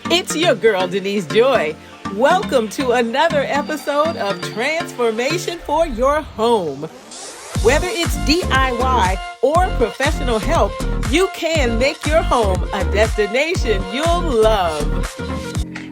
It's your girl, Denise Joy. Welcome to another episode of Transformation for Your Home. Whether it's DIY or professional help, you can make your home a destination you'll love.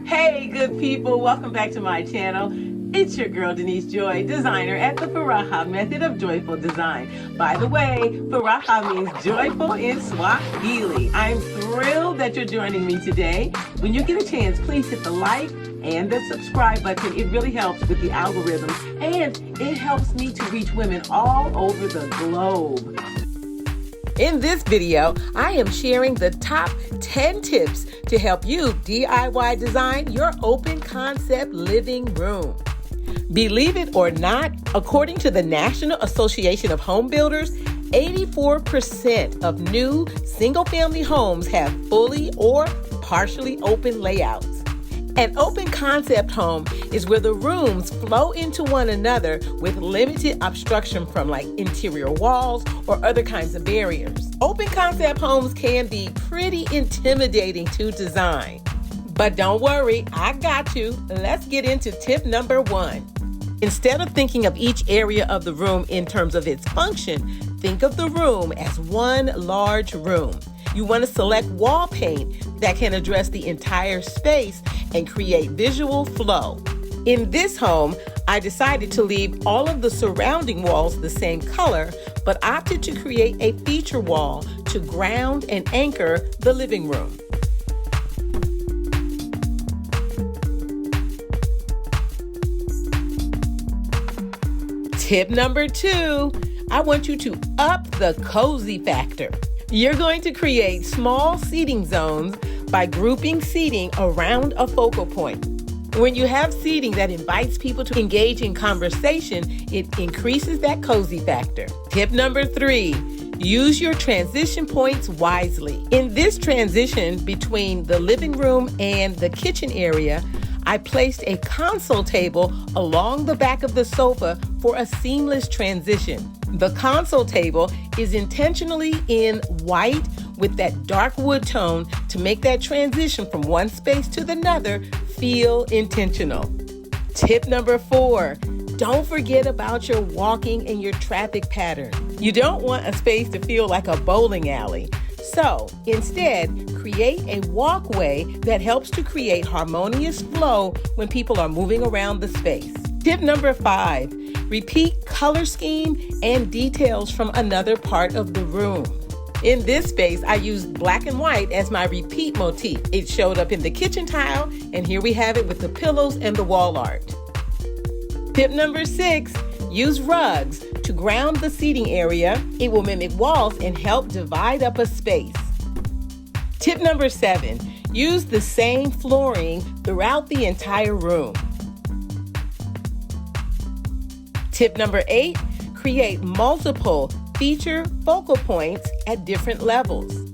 Hey, good people. Welcome back to my channel. It's your girl, Denise Joy, designer at the Furaha Method of Joyful Design. By the way, Furaha means joyful in Swahili. I'm thrilled that you're joining me today. When you get a chance, please hit the like and the subscribe button. It really helps with the algorithm, and it helps me to reach women all over the globe. In this video, I am sharing the top 10 tips to help you DIY design your open concept living room. Believe it or not, according to the National Association of Home Builders, 84% of new single-family homes have fully or partially open layouts. An open concept home is where the rooms flow into one another with limited obstruction from interior walls or other kinds of barriers. Open concept homes can be pretty intimidating to design. But don't worry, I got you. Let's get into tip number 1. Instead of thinking of each area of the room in terms of its function, think of the room as one large room. You want to select wall paint that can address the entire space and create visual flow. In this home, I decided to leave all of the surrounding walls the same color, but opted to create a feature wall to ground and anchor the living room. Tip number 2, I want you to up the cozy factor. You're going to create small seating zones by grouping seating around a focal point. When you have seating that invites people to engage in conversation, it increases that cozy factor. Tip number 3, use your transition points wisely. In this transition between the living room and the kitchen area, I placed a console table along the back of the sofa for a seamless transition. The console table is intentionally in white with that dark wood tone to make that transition from one space to another feel intentional. Tip number 4, don't forget about your walking and your traffic pattern. You don't want a space to feel like a bowling alley. So instead, create a walkway that helps to create harmonious flow when people are moving around the space. Tip number 5, repeat color scheme and details from another part of the room. In this space, I used black and white as my repeat motif. It showed up in the kitchen tile, and here we have it with the pillows and the wall art. Tip number 6, use rugs to ground the seating area. It will mimic walls and help divide up a space. Tip number 7, use the same flooring throughout the entire room. Tip number 8, create multiple feature focal points at different levels.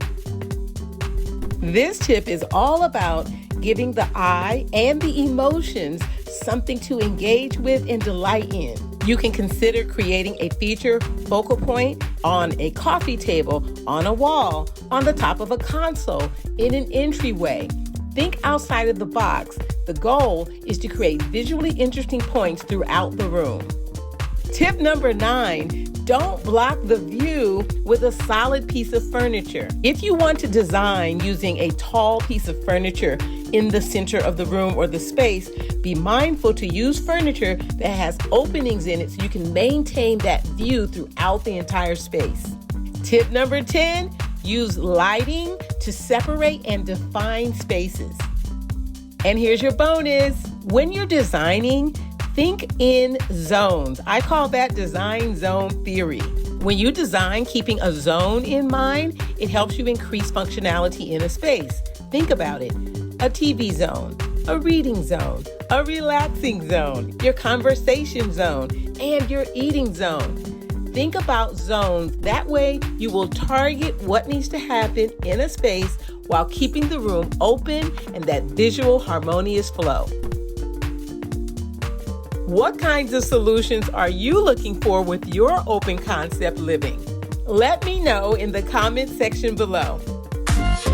This tip is all about giving the eye and the emotions something to engage with and delight in. You can consider creating a feature focal point on a coffee table, on a wall, on the top of a console, in an entryway. Think outside of the box. The goal is to create visually interesting points throughout the room. Tip number 9, don't block the view with a solid piece of furniture. If you want to design using a tall piece of furniture in the center of the room or the space, be mindful to use furniture that has openings in it so you can maintain that view throughout the entire space. Tip number 10, use lighting to separate and define spaces. And here's your bonus. When you're designing, think in zones. I call that design zone theory. When you design keeping a zone in mind, it helps you increase functionality in a space. Think about it. A TV zone, a reading zone, a relaxing zone, your conversation zone, and your eating zone. Think about zones. That way you will target what needs to happen in a space while keeping the room open and that visual harmonious flow. What kinds of solutions are you looking for with your open concept living? Let me know in the comment section below.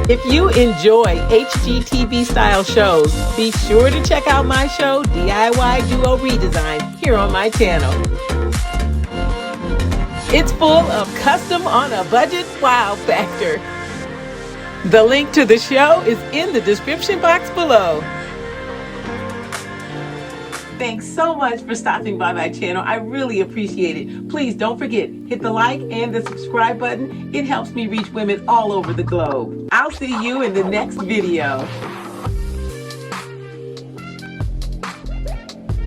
If you enjoy HGTV style shows, be sure to check out my show, DIY DUO Redesign, here on my channel. It's full of custom on a budget wow factor. The link to the show is in the description box below. Thanks so much for stopping by my channel. I really appreciate it. Please don't forget, hit the like and the subscribe button. It helps me reach women all over the globe. I'll see you in the next video.